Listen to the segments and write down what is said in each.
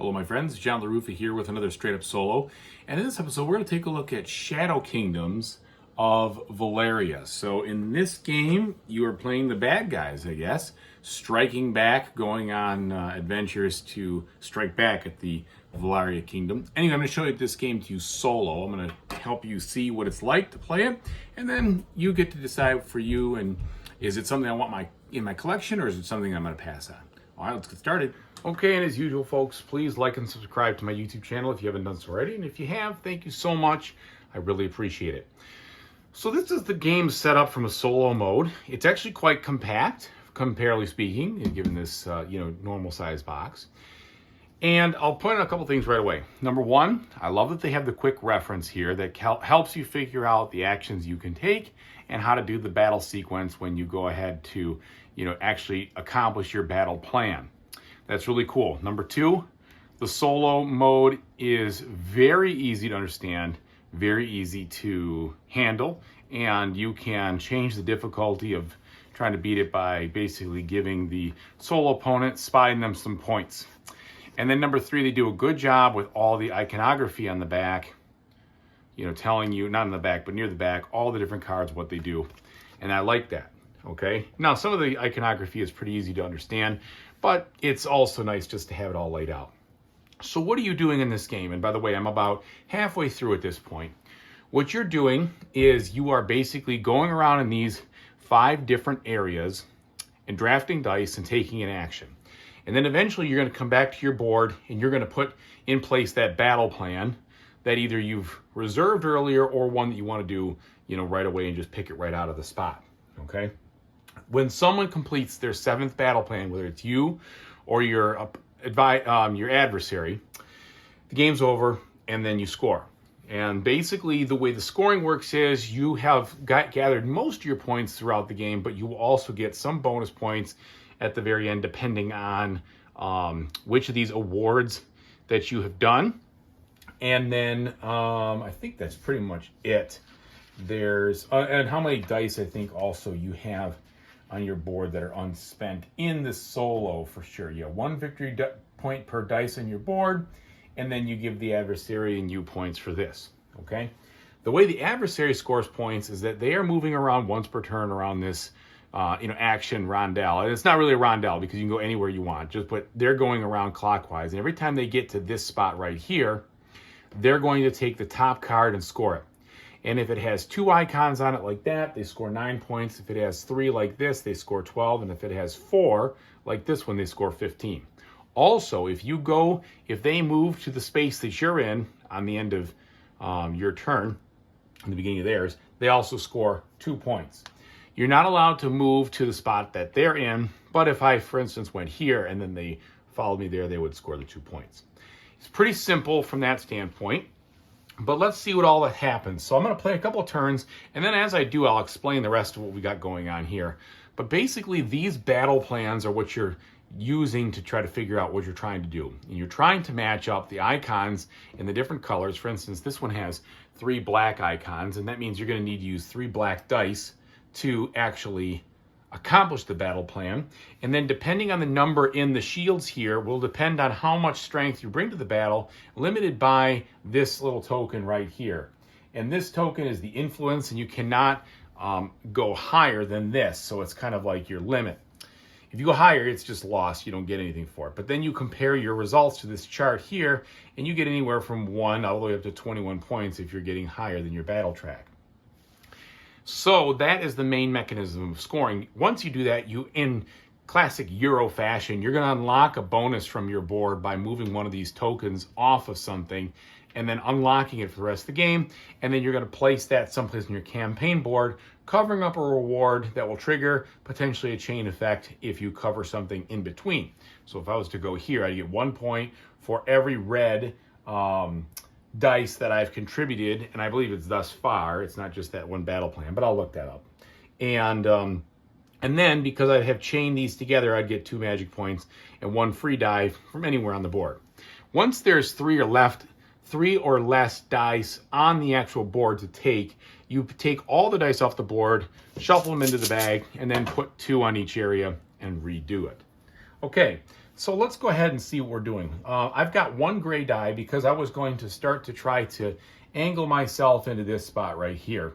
Hello my friends, John LaRuffa here with another Straight Up Solo. And in this episode we're going to take a look at Shadow Kingdoms of Valeria. So in this game you are playing the bad guys, I guess, striking back, going on adventures to strike back at the Valeria Kingdom. Anyway, I'm going to show you this game to you solo. I'm going to help you see what it's like to play it, and then you get to decide for you, and is it something I want in my collection, or is it something I'm going to pass on? All right, let's get started. Okay, and as usual, folks, please like and subscribe to my YouTube channel if you haven't done so already. And if you have, thank you so much. I really appreciate it. So this is the game set up from a solo mode. It's actually quite compact, comparatively speaking, given this normal size box. And I'll point out a couple things right away. Number one, I love that they have the quick reference here that helps you figure out the actions you can take and how to do the battle sequence when you go ahead to, actually accomplish your battle plan. That's really cool. Number two, the solo mode is very easy to understand, very easy to handle, and you can change the difficulty of trying to beat it by basically giving the solo opponent, spotting them some points. And then number three, they do a good job with all the iconography on the back, telling you, not on the back, but near the back, all the different cards, what they do. And I like that, okay? Now, some of the iconography is pretty easy to understand, but it's also nice just to have it all laid out. So what are you doing in this game? And by the way, I'm about halfway through at this point. What you're doing is you are basically going around in these 5 different areas and drafting dice and taking an action. And then eventually you're going to come back to your board and you're going to put in place that battle plan that either you've reserved earlier or one that you want to do, right away and just pick it right out of the spot, okay? When someone completes their 7th battle plan, whether it's you or your adversary, the game's over and then you score. And basically the way the scoring works is you have gathered most of your points throughout the game, but you will also get some bonus points at the very end depending on which of these awards that you have done. And then I think that's pretty much it. There's and how many dice I think also you have on your board that are unspent in the solo for sure. You have 1 victory point per dice on your board, and then you give the adversary and you points for this, okay? The way the adversary scores points is that they are moving around once per turn around this action rondelle. And it's not really a rondelle because you can go anywhere you want, but they're going around clockwise. And every time they get to this spot right here, they're going to take the top card and score it. And if it has 2 icons on it like that, they score 9 points. If it has 3 like this, they score 12. And if it has 4 like this one, they score 15. Also, if they move to the space that you're in on the end of your turn, in the beginning of theirs, they also score 2 points. You're not allowed to move to the spot that they're in, but if I, for instance, went here and then they followed me there, they would score the 2 points. It's pretty simple from that standpoint. But let's see what all that happens. So I'm going to play a couple of turns, and then as I do, I'll explain the rest of what we got going on here. But basically, these battle plans are what you're using to try to figure out what you're trying to do. And you're trying to match up the icons in the different colors. For instance, this one has 3 black icons, and that means you're going to need to use 3 black dice to actually accomplish the battle plan. And then depending on the number in the shields here will depend on how much strength you bring to the battle, limited by this little token right here. And this token is the influence, and you cannot go higher than this. So it's kind of like your limit. If you go higher, it's just lost. You don't get anything for it. But then you compare your results to this chart here, and you get anywhere from 1 all the way up to 21 points if you're getting higher than your battle track. So that is the main mechanism of scoring. Once you do that, in classic Euro fashion, you're going to unlock a bonus from your board by moving one of these tokens off of something and then unlocking it for the rest of the game. And then you're going to place that someplace in your campaign board, covering up a reward that will trigger potentially a chain effect if you cover something in between. So if I was to go here, I get 1 point for every red dice that I've contributed, and I believe it's thus far. It's not just that one battle plan, but I'll look that up. And then because I have chained these together, I'd get 2 magic points and 1 free die from anywhere on the board. Once there's 3 or less dice on the actual board to take, you take all the dice off the board, shuffle them into the bag, and then put 2 on each area and redo it. Okay, So let's go ahead and see what we're doing. I've got one gray die because I was going to start to try to angle myself into this spot right here.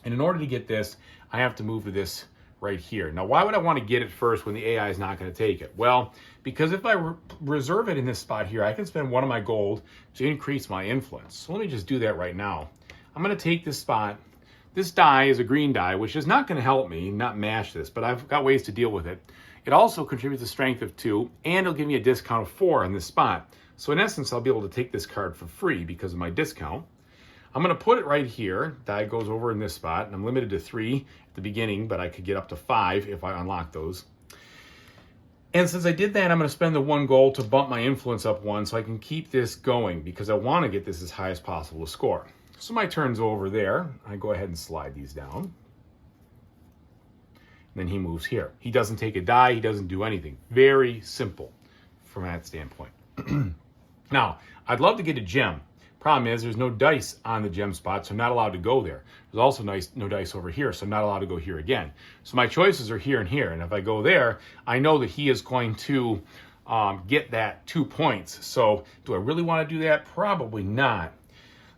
And in order to get this, I have to move to this right here. Now, why would I want to get it first when the AI is not going to take it? Well, because if I reserve it in this spot here, I can spend one of my gold to increase my influence. So let me just do that right now. I'm going to take this spot. This die is a green die, which is not going to help me not mash this, but I've got ways to deal with it. It also contributes a strength of 2, and it'll give me a discount of 4 on this spot. So in essence, I'll be able to take this card for free because of my discount. I'm going to put it right here. Die goes over in this spot, and I'm limited to 3 at the beginning, but I could get up to 5 if I unlock those. And since I did that, I'm going to spend the 1 gold to bump my influence up 1 so I can keep this going because I want to get this as high as possible to score. So my turn's over there. I go ahead and slide these down. Then he moves here. He doesn't take a die. He doesn't do anything. Very simple from that standpoint. Now, I'd love to get a gem. Problem is there's no dice on the gem spot, so I'm not allowed to go there. There's also no dice over here, so I'm not allowed to go here again. So my choices are here and here. And if I go there, I know that he is going to get that 2 points. So do I really want to do that? Probably not.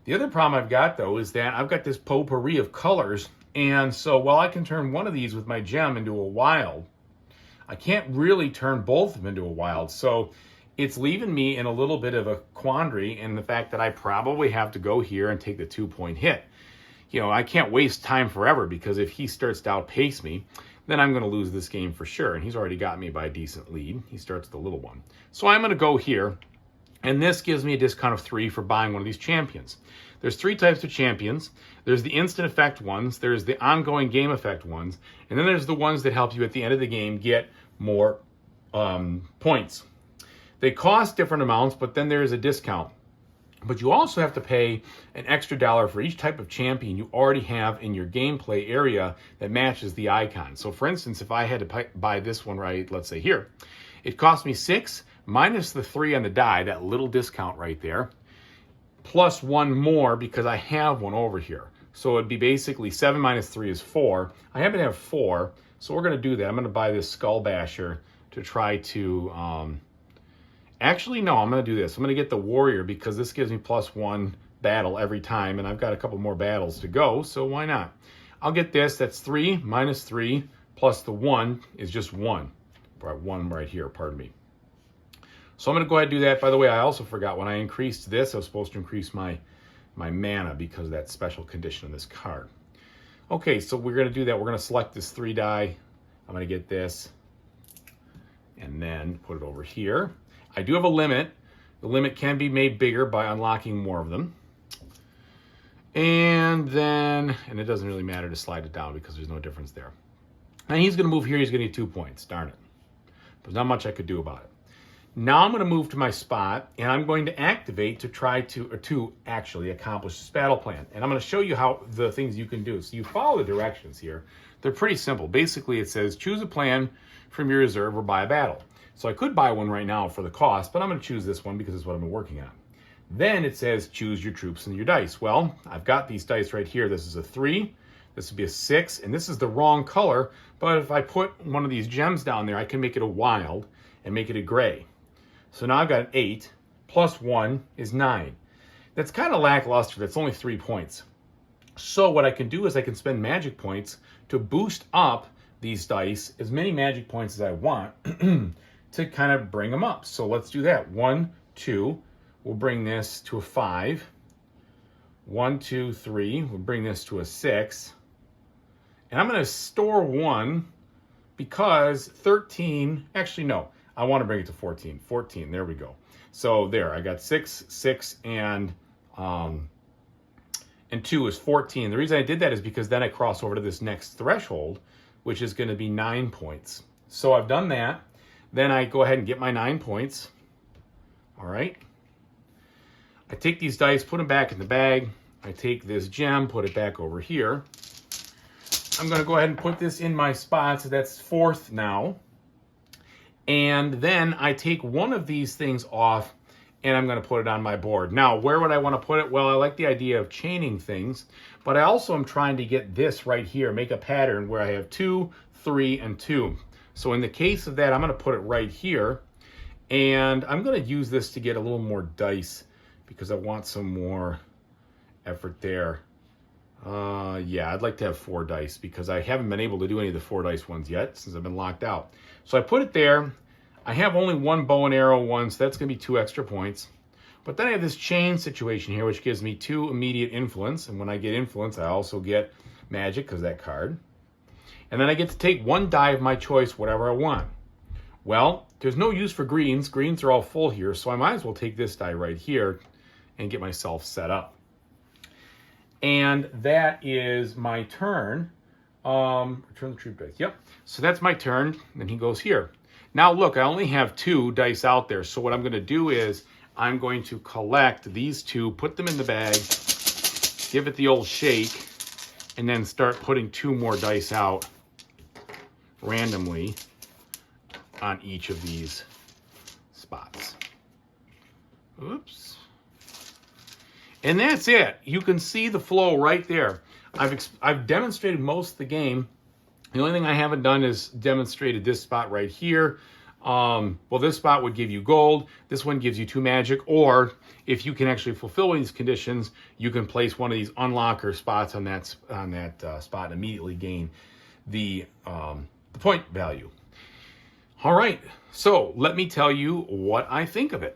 The other problem I've got, though, is that I've got this potpourri of colors. And so while I can turn one of these with my gem into a wild, I can't really turn both of them into a wild. So it's leaving me in a little bit of a quandary in the fact that I probably have to go here and take the 2-point hit. You know, I can't waste time forever because if he starts to outpace me, then I'm going to lose this game for sure. And he's already got me by a decent lead. He starts the little one. So I'm going to go here. And this gives me a discount of 3 for buying one of these champions. There's 3 types of champions. There's the instant effect ones, there's the ongoing game effect ones, and then there's the ones that help you at the end of the game get more points. They cost different amounts, but then there's a discount. But you also have to pay an extra $1 for each type of champion you already have in your gameplay area that matches the icon. So for instance, if I had to buy this one right, let's say here, it cost me 6 minus the 3 on the die, that little discount right there, plus 1 more because I have one over here. So it'd be basically 7 minus 3 is 4. I happen to have 4, so we're going to do that. I'm going to buy this Skull Basher to try to... Actually, no, I'm going to do this. I'm going to get the Warrior because this gives me plus 1 battle every time, and I've got a couple more battles to go, so why not? I'll get this. That's 3 minus 3 plus the 1 is just 1. 1 right here, pardon me. So I'm going to go ahead and do that. By the way, I also forgot when I increased this, I was supposed to increase my mana because of that special condition of this card. Okay, so we're going to do that. We're going to select this 3 die. I'm going to get this and then put it over here. I do have a limit. The limit can be made bigger by unlocking more of them. And it doesn't really matter to slide it down because there's no difference there. And he's going to move here. He's going to get 2 points. Darn it. There's not much I could do about it. Now I'm going to move to my spot, and I'm going to activate to try to actually accomplish this battle plan. And I'm going to show you how the things you can do. So you follow the directions here. They're pretty simple. Basically, it says choose a plan from your reserve or buy a battle. So I could buy one right now for the cost, but I'm going to choose this one because it's what I've been working on. Then it says choose your troops and your dice. Well, I've got these dice right here. This is a 3. This would be a 6, and this is the wrong color. But if I put one of these gems down there, I can make it a wild and make it a gray. So now I've got an 8, plus 1 is 9. That's kind of lackluster. That's only 3 points. So what I can do is I can spend magic points to boost up these dice, as many magic points as I want, to kind of bring them up. So let's do that. 1, 2, we'll bring this to a 5. 1, 2, 3, we'll bring this to a 6. And I'm going to store 1 because 13, actually no, I want to bring it to 14. 14, there we go. So there, I got 6, 6, and 2 is 14. The reason I did that is because then I cross over to this next threshold, which is going to be 9 points. So I've done that. Then I go ahead and get my 9 points. All right. I take these dice, put them back in the bag. I take this gem, put it back over here. I'm going to go ahead and put this in my spot, so that's 4th now. And then I take one of these things off, and I'm going to put it on my board. Now, where would I want to put it? Well, I like the idea of chaining things, but I also am trying to get this right here, make a pattern where I have 2, 3, and 2. So in the case of that, I'm going to put it right here. And I'm going to use this to get a little more dice because I want some more effort there. Yeah, I'd like to have 4 dice because I haven't been able to do any of the 4 dice ones yet since I've been locked out. So I put it there. I have only 1 bow and arrow one, so that's going to be 2 extra points. But then I have this chain situation here, which gives me 2 immediate influence. And when I get influence, I also get magic because of that card. And then I get to take 1 die of my choice, whatever I want. Well, there's no use for greens. Greens are all full here, so I might as well take this die right here and get myself set up. And that is my turn. Return the troop dice. Yep. So that's my turn. Then he goes here. Now look, I only have 2 dice out there. So what I'm going to do is I'm going to collect these 2, put them in the bag, give it the old shake, and then start putting 2 more dice out randomly on each of these spots. Oops. And that's it. You can see the flow right there. I've demonstrated most of the game. The only thing I haven't done is demonstrated this spot right here. Well, this spot would give you gold. This one gives you 2 magic. Or if you can actually fulfill one of these conditions, you can place one of these unlocker spots on that spot and immediately gain the point value. All right, so let me tell you what I think of it.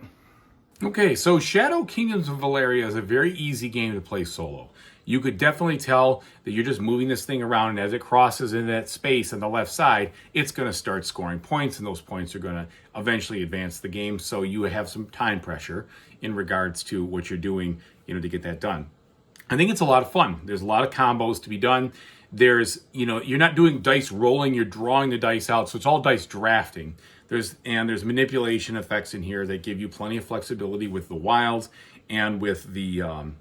Okay, so Shadow Kingdoms of Valeria is a very easy game to play solo. You could definitely tell that you're just moving this thing around, and as it crosses in that space on the left side, it's going to start scoring points, and those points are going to eventually advance the game, so you have some time pressure in regards to what you're doing, to get that done. I think it's a lot of fun. There's a lot of combos to be done. There's, you're not doing dice rolling, you're drawing the dice out, so it's all dice drafting. There's manipulation effects in here that give you plenty of flexibility with the wilds and with the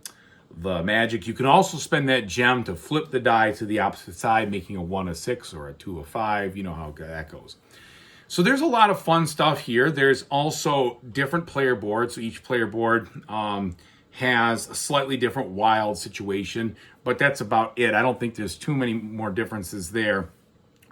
magic. You can also spend that gem to flip the die to the opposite side, making a 1 a 6 or a 2 a 5. You know how that goes. So there's a lot of fun stuff here. There's also different player boards. So each player board has a slightly different wild situation, but that's about it. I don't think there's too many more differences there.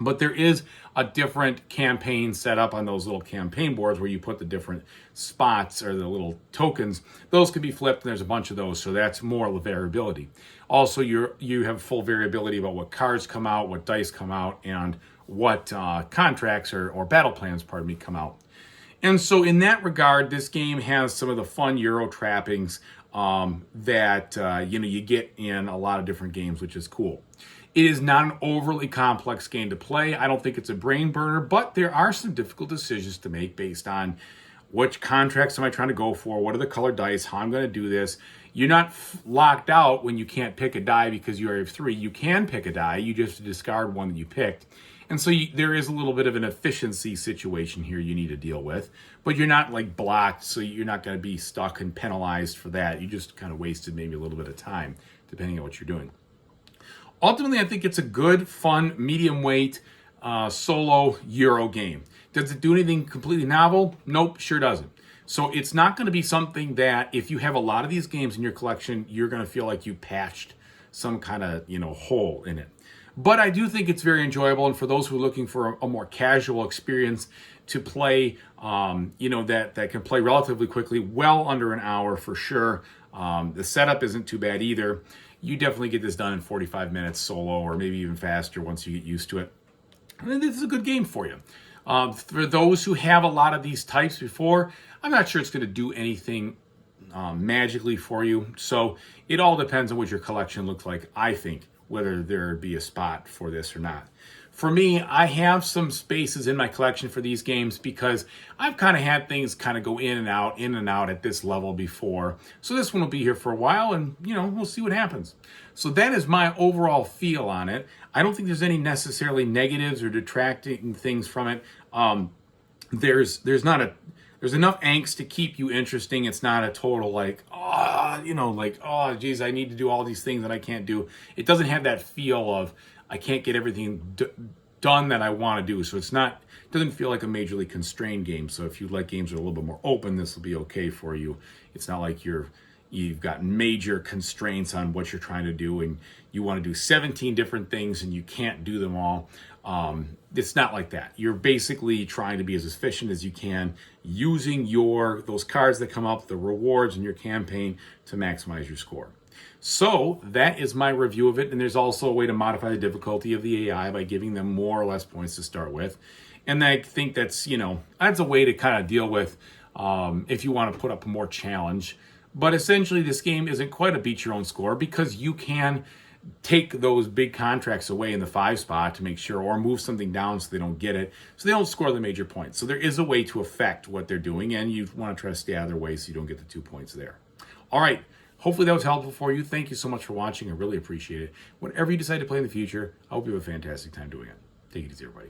But there is a different campaign set up on those little campaign boards where you put the different spots or the little tokens. Those can be flipped, and there's a bunch of those, so that's more variability. Also, you have full variability about what cards come out, what dice come out, and what contracts or battle plans, come out. And so in that regard, this game has some of the fun Euro trappings that you get in a lot of different games, which is cool. It is not an overly complex game to play. I don't think it's a brain burner, but there are some difficult decisions to make based on which contracts am I trying to go for, what are the colored dice, how I'm going to do this. You're not locked out when you can't pick a die because you already have 3. You can pick a die, you just have to discard one that you picked. And so there is a little bit of an efficiency situation here you need to deal with, but you're not blocked, so you're not going to be stuck and penalized for that. You just kind of wasted maybe a little bit of time, depending on what you're doing. Ultimately, I think it's a good, fun, medium weight solo Euro game. Does it do anything completely novel? Nope, sure doesn't. So it's not going to be something that if you have a lot of these games in your collection, you're going to feel like you patched some kind of hole in it. But I do think it's very enjoyable, and for those who are looking for a more casual experience to play, that can play relatively quickly, well under an hour for sure. The setup isn't too bad either. You definitely get this done in 45 minutes solo, or maybe even faster once you get used to it. And this is a good game for you. For those who have a lot of these types before, I'm not sure it's going to do anything magically for you. So it all depends on what your collection looks like, I think, whether there be a spot for this or not. For me, I have some spaces in my collection for these games because I've kind of had things kind of go in and out at this level before. So this one will be here for a while, and we'll see what happens. So that is my overall feel on it. I don't think there's any necessarily negatives or detracting things from it. There's enough angst to keep you interesting. It's not a total geez, I need to do all these things that I can't do. It doesn't have that feel of I can't get everything done that I want to do. So it doesn't feel like a majorly constrained game. So if you like games that are a little bit more open, this will be okay for you. It's not like you're, you've got major constraints on what you're trying to do, and you want to do 17 different things and you can't do them all. It's not like that. You're basically trying to be as efficient as you can using those cards that come up, the rewards in your campaign, to maximize your score. So that is my review of it. And there's also a way to modify the difficulty of the AI by giving them more or less points to start with. And I think that's a way to kind of deal with if you want to put up a more challenge. But essentially, this game isn't quite a beat your own score, because you can take those big contracts away in the 5 spot to make sure, or move something down so they don't get it, so they don't score the major points. So there is a way to affect what they're doing, and you want to try to stay out of their way so you don't get the 2 points there. All right. Hopefully that was helpful for you. Thank you so much for watching. I really appreciate it. Whatever you decide to play in the future, I hope you have a fantastic time doing it. Take it easy, everybody.